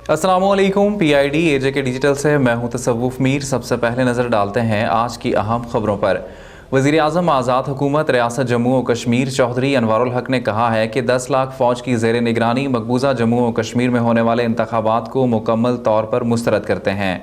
अस्सलामुअलैकुम। PID AJ के digital से मैं हूं तसव्वुफ मीर। सबसे पहले नज़र डालते हैं आज की अहम खबरों पर। वज़ीर आज़म आज़ाद हुकूमत रियासत जम्मू और कश्मीर चौधरी अनवारुल हक ने कहा है कि 10 लाख फ़ौज की ज़ेर निगरानी मकबूजा जम्मू और कश्मीर में होने वाले इंतखाबात को मुकम्मल तौर पर मुस्तरद करते हैं।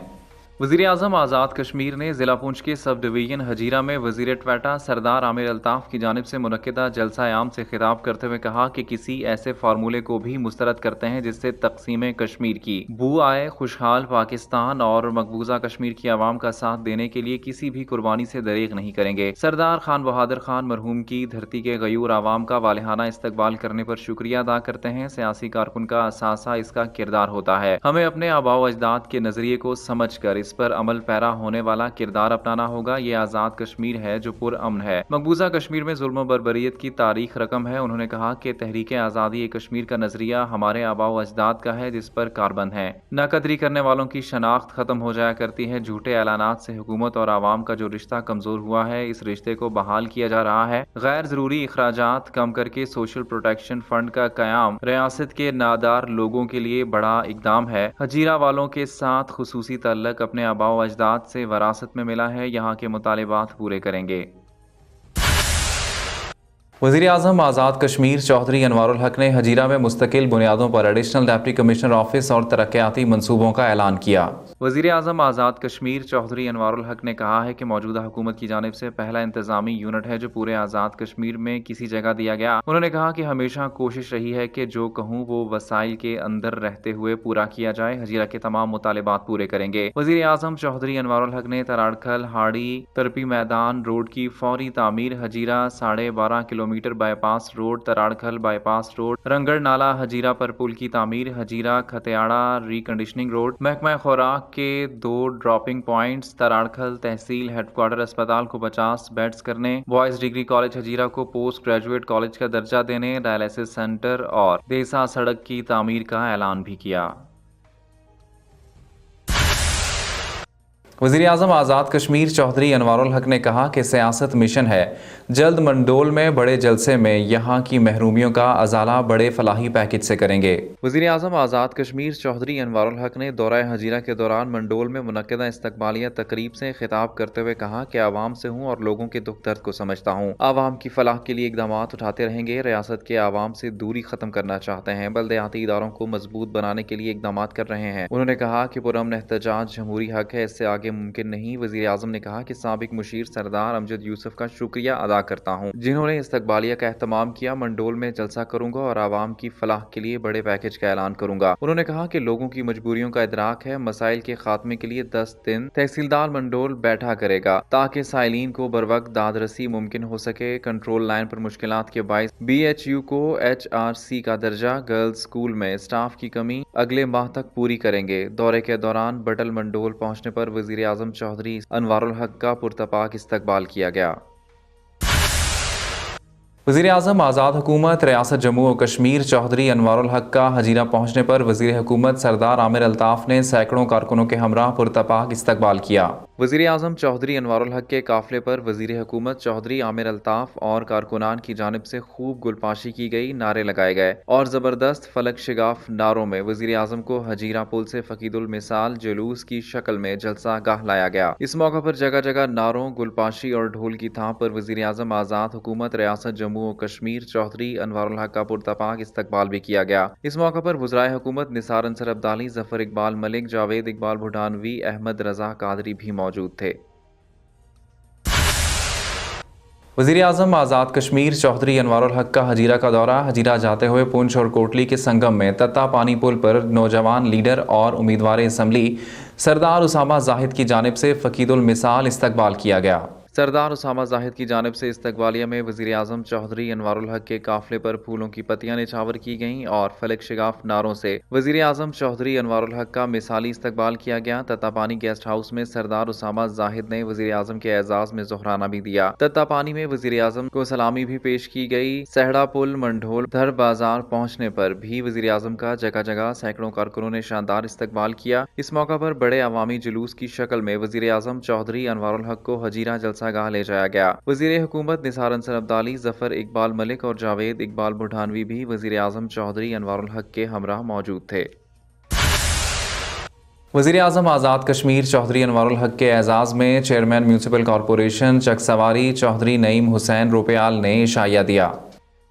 वज़ीर आज़म आज़ाद कश्मीर ने ज़िला पुंछ के सब डिवीज़न हजीरा में वज़ीर ट्वेटा सरदार आमिर अल्ताफ़ की जानिब से मुनक्किदा जलसा आम से खिताब करते हुए कहा कि किसी ऐसे फार्मूले को भी मुस्तरद करते हैं जिससे तकसीम कश्मीर की बू आए। खुशहाल पाकिस्तान और मकबूजा कश्मीर की आवाम का साथ देने के लिए किसी भी कुर्बानी से दरेग नहीं करेंगे। सरदार खान बहादुर खान मरहूम की धरती के गयूर आवाम का वालिहाना इस्तकबाल करने पर शुक्रिया अदा करते हैं। सियासी कारकुन का असासा इसका किरदार होता है। हमें अपने आबाओ अजदाद के नजरिए को समझ कर इस पर अमल पैरा होने वाला किरदार अपनाना होगा। ये आज़ाद कश्मीर है जो पुरअमन है। मकबूजा कश्मीर में जुल्म बर्बरियत की तारीख रकम है। उन्होंने कहा कि तहरीक आज़ादी कश्मीर का नजरिया हमारे आबाओ अजदाद का है जिस पर कारबंद है। नाकदरी करने वालों की शनाख्त खत्म हो जाया करती है। झूठे ऐलानात से हुकूमत और आवाम का जो रिश्ता कमजोर हुआ है, इस रिश्ते को बहाल किया जा रहा है। गैर जरूरी अखराजात कम करके सोशल प्रोटेक्शन फंड का कयाम रियासत के नादार लोगों के लिए बड़ा इकदाम है। हजीरा वालों के साथ खुसूसी तल्लक अपने आबाओ अजदाद से वरासत में मिला है। यहाँ के मुतालिबात पूरे करेंगे। वज़ीर आज़म आज़ाद कश्मीर चौधरी अनवारुल हक ने हजीरा में मुस्तकिल बुनियादों पर एडिशनल डिप्टी कमिश्नर ऑफिस और तरक्याती मनसूबों का ऐलान किया। वज़ीर आज़म आज़ाद कश्मीर चौधरी अनवारुल हक ने कहा है कि मौजूदा हुकूमत की जानिब से पहला इंतजामी यूनिट है जो पूरे आज़ाद कश्मीर में किसी जगह दिया गया। उन्होंने कहा कि हमेशा कोशिश रही है कि जो कहूँ वो वसाइल के अंदर रहते हुए पूरा किया जाए। हजीरा के तमाम मुतालिबात पूरे करेंगे। वज़ीर आज़म चौधरी अनवारुल हक ने तराड़खल हाड़ी तरपी मैदान रोड की फौरी तामीर, Hajira 12.5 kilometre bypass road, Tararkhal bypass road, Rangar नाला हजीरा पर पुल की तामीर, हजीरा खतियाड़ा रिकंडीशनिंग रोड, महकमा खुराक के 2 ड्रॉपिंग पॉइंट्स, तराड़खल तहसील हेडक्वार्टर अस्पताल को 50 बेड्स करने, बॉयज डिग्री कॉलेज हजीरा को पोस्ट ग्रेजुएट कॉलेज का दर्जा देने, डायलिसिस सेंटर और देसा सड़क की तामीर का ऐलान भी किया। वज़ीर आज़म आज़ाद कश्मीर चौधरी अनवारुल हक ने कहा कि सियासत मिशन है। जल्द मंडोल में बड़े जलसे में यहाँ की महरूमियों का अजाला बड़े फलाही पैकेज से करेंगे। वज़ीर आज़म आज़ाद कश्मीर चौधरी अनवारुल हक ने दौरा हजीरा के दौरान मंडोल में मुनक्किदा इस्तकबालिया तकरीब से खिताब करते हुए कहा कि आवाम से हूँ और लोगों के दुख दर्द को समझता हूँ। आवाम की फलाह के लिए इकदाम उठाते रहेंगे। रियासत के आवाम से दूरी खत्म करना चाहते हैं। बल्दियाती इदारों को मजबूत बनाने के लिए इकदाम कर रहे हैं। उन्होंने कहा कि पुरअमन एहतजाज जमहूरी हक है, इससे आगे मुमकिन नहीं। वज़ीर आज़म ने कहा कि साबिक मुशीर सरदार अमजद यूसुफ का शुक्रिया अदा करता हूँ जिन्होंने इस्तकबालिया का एहतमाम किया। मंडोल में जलसा करूंगा और आवाम की फलाह के लिए बड़े पैकेज का ऐलान करूंगा। उन्होंने कहा कि लोगों की मजबूरियों का इदराक है। मसाइल के खात्मे के लिए 10 दिन तहसीलदार मंडोल बैठा करेगा ताकि साइलिन को बर वक्त दादरसी मुमकिन हो सके। कंट्रोल लाइन पर मुश्किलात के बायस BHU को HRC का दर्जा, गर्ल्स स्कूल में स्टाफ की कमी अगले माह तक पूरी करेंगे। दौरे के दौरान बटल मंडोल पहुंचने पर वज़ीर आज़म चौधरी अनवारुल हक का पुरतपाक इस्तकबाल किया गया। वज़ीर आज़म आज़ाद हुकूमत रियासत जम्मू और कश्मीर चौधरी अनवारुल हक का हजीरा पहुंचने पर वज़ीर हुकूमत सरदार आमिर अल्ताफ़ ने सैकड़ों कारकुनों के हमराह पुरतपाक इस्तकबाल किया। वज़ीर आज़म चौधरी अनवारुल हक के काफिले पर वज़ीर हुकूमत चौधरी आमिर अल्ताफ़ और कारकुनान की जानिब से खूब गुलपाशी की गई, नारे लगाए गए और ज़बरदस्त फलक शिगाफ नारों में वज़ीर आज़म को हजीरा पुल से फ़कीदुल मिसाल जुलूस की शक्ल में जलसा गाह लाया गया। इस मौका पर जगह जगह नारों, गुलपाशी और ढोल की थाप पर वज़ीर आज़म आज़ाद हुकूमत रियासत जम्मू और कश्मीर चौधरी अनवारुल हक का पुरतपाक इस्तकबाल भी किया गया। इस मौका पर वज़राए हुकूमत निसार अंसर अब्दाली, ज़फ़र इकबाल मलिक, जावेद इकबाल भुटानवी, अहमद रज़ा कादरी भी मौजूद थे। वज़ीर आज़म आज़ाद कश्मीर चौधरी अनवारुल हक का हजीरा का दौरा। हजीरा जाते हुए पुंछ और कोटली के संगम में तत्ता पानी पुल पर नौजवान लीडर और उम्मीदवार असम्बली सरदार उसामा जाहिद की जानिब से फ़कीदुल मिसाल इस्तकबाल किया गया। सरदार उसामा जाहिद की जानिब से इस्तकबालिया में वज़ीर आज़म चौधरी अनवारुल हक के काफिले पर फूलों की पत्तियां निछावर की गईं और फलक शिगाफ नारों से वज़ीर आज़म चौधरी अनवारुल हक का मिसाली इस्तकबाल किया गया। तत्तापानी गेस्ट हाउस में सरदार उसामा जाहिद ने वज़ीर आज़म के एजाज में ज़ोहराना भी दिया। तत्तापानी में वज़ीर आज़म को सलामी भी पेश की गई। सहड़ा पुल मंढोल धर बाजार पहुँचने पर भी वज़ीर आज़म का जगह जगह सैकड़ों कारकुनों ने शानदार इस्तकबाल किया। इस मौका पर बड़े अवामी जुलूस की शक्ल में वज़ीर आज़म चौधरी अनवारुल हक को हजीरा जलसागाह ले जाया गया। वज़ीर हुकूमत निसार अंसर अब्दाली, ज़फ़र इकबाल मलिक और जावेद इकबाल भुटानवी भी वज़ीर आज़म चौधरी अनवारुल हक के हमराह मौजूद थे। वज़ीर-ए-आज़म आज़ाद कश्मीर चौधरी अनवार उल हक के एजाज़ में chairman municipal corporation Chakswari Chaudhry Naeem Hussain Rupyal ने इशाया दिया।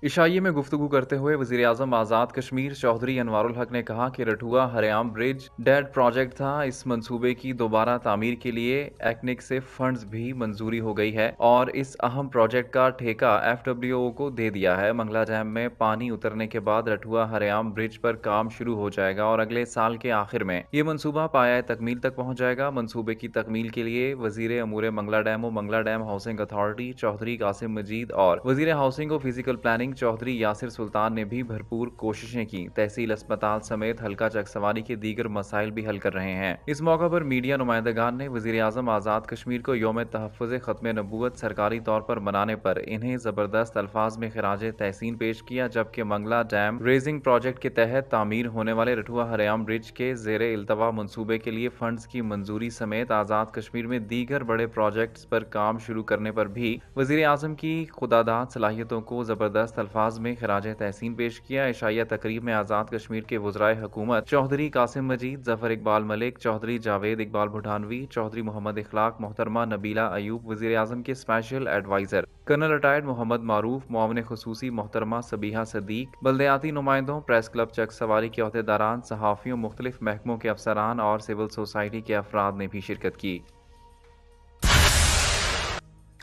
इशाइये में गुफ्तगू करते हुए वज़ीर-ए-आज़म आज़ाद कश्मीर चौधरी अनवार उल हक ने कहा कि रठुआ हरियाम ब्रिज डेड प्रोजेक्ट था। इस मंसूबे की दोबारा तामीर के लिए एक्निक से फंड्स भी मंजूरी हो गई है और इस अहम प्रोजेक्ट का ठेका FWO को दे दिया है। मंगला डैम में पानी उतरने के बाद रठुआ हरियाम ब्रिज पर काम शुरू हो जाएगा और अगले साल के आखिर में ये मंसूबा पाया तकमील तक पहुंच जाएगा। मंसूबे की तकमील के लिए वज़ीर अमूर मंगला डैम और Mangla dam housing authority Chaudhry Qasim Majeed और वज़ीर हाउसिंग और फिजिकल प्लानिंग चौधरी यासिर सुल्तान ने भी भरपूर कोशिशें की। तहसील अस्पताल समेत हल्का चकसवारी के दीगर मसाइल भी हल कर रहे हैं। इस मौका पर मीडिया नुमाइंदगान ने वज़ीर-ए-आज़म आज़ाद कश्मीर को यौम तहफ़्फ़ुज़ ख़त्म नबूवत सरकारी तौर पर मनाने पर इन्हें ज़बरदस्त अल्फाज में खिराज तहसीन पेश किया, जबकि मंगला डैम रेजिंग प्रोजेक्ट के तहत तामीर होने वाले रठुआ हरियाम ब्रिज के ज़ेरे इल्तवा मंसूबे के लिए फंड्स की मंजूरी समेत आज़ाद कश्मीर में दीगर बड़े प्रोजेक्ट्स पर काम शुरू करने पर भी वज़ीर-ए-आज़म की खुदादाद सलाहियतों को ज़बरदस्त अल्फाज में खिराज तहसीन पेश किया। इशाइया तकरीब में आज़ाद कश्मीर के वज़राए हुकूमत चौधरी कासिम मजीद, जफर इकबाल मलिक, चौधरी जावेद इकबाल भुटानवी, चौधरी मोहम्मद इखलाक, मोहतरमा नबीला अयूब, वज़ीर-ए-आज़म के special adviser colonel retired Mohammad Maroof, मुआविन खुसूसी मोहतरमा सबीहा सदीक, बल्दियाती नुमाइंदों, प्रेस क्लब चकसवारी के अहदेदारान, सहाफ़ियों, मुख्तलिफ महकमों के अफसरान और सिविल सोसाइटी के अफराद ने भी शिरकत की।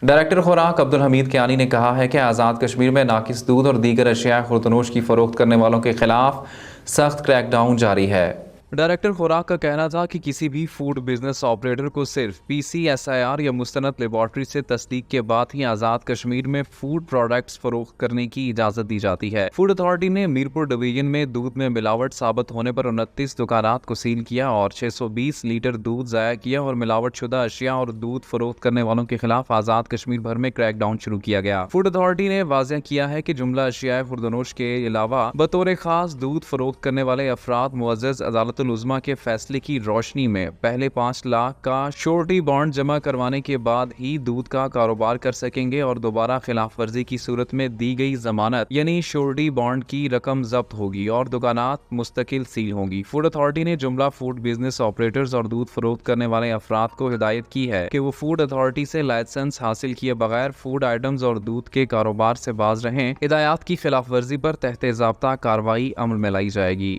डायरेक्टर खुराक अब्दुल हमीद कियानी ने कहा है कि आज़ाद कश्मीर में नाकिस दूध और दीगर अशिया खुर्दनोश की फ़रोख्त करने वालों के खिलाफ सख्त क्रैकडाउन जारी है। डायरेक्टर खुराक का कहना था कि किसी भी फूड बिजनेस ऑपरेटर को सिर्फ PCSIR या मुस्तनद लेबॉर्ट्री से तस्दीक के बाद ही आज़ाद कश्मीर में फूड प्रोडक्ट्स फरोख्त करने की इजाज़त दी जाती है। फूड अथॉरिटी ने मीरपुर डिवीजन में दूध में मिलावट साबित होने पर 29 दुकानात को सील किया और 620 लीटर दूध ज़ाया किया और मिलावट शुदा अशिया और दूध फरोख्त करने वालों के खिलाफ आज़ाद कश्मीर भर में क्रैकडाउन शुरू किया गया। फूड अथॉरिटी ने वाज़ेह किया है कि जुमला अशिया खुर्दनोश के अलावा बतौर खास दूध फरोख्त करने वाले अफराद मुअज़्ज़ज़ अदालत उज़्मा के फैसले की रोशनी में पहले 5 लाख का श्योरिटी बॉन्ड जमा करवाने के बाद ही दूध का कारोबार कर सकेंगे और दोबारा खिलाफ वर्जी की सूरत में दी गई जमानत यानी श्योरिटी बॉन्ड की रकम जब्त होगी और दुकानात मुस्तकिल सील होंगी। फूड अथॉरिटी ने जुमला फूड बिजनेस ऑपरेटर्स और दूध फरोख्त करने वाले अफराद को हिदायत की है कि वो फूड अथॉरिटी से लाइसेंस हासिल किए बगैर फूड आइटम्स और दूध के कारोबार से बाज रहें। हिदायत की खिलाफ वर्जी पर तहत ज़ाब्ता कार्रवाई अमल में लाई जाएगी।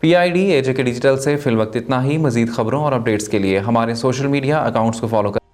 PID AJK डिजिटल से फिलवक्त इतना ही। मजीद खबरों और अपडेट्स के लिए हमारे सोशल मीडिया अकाउंट्स को फॉलो करें।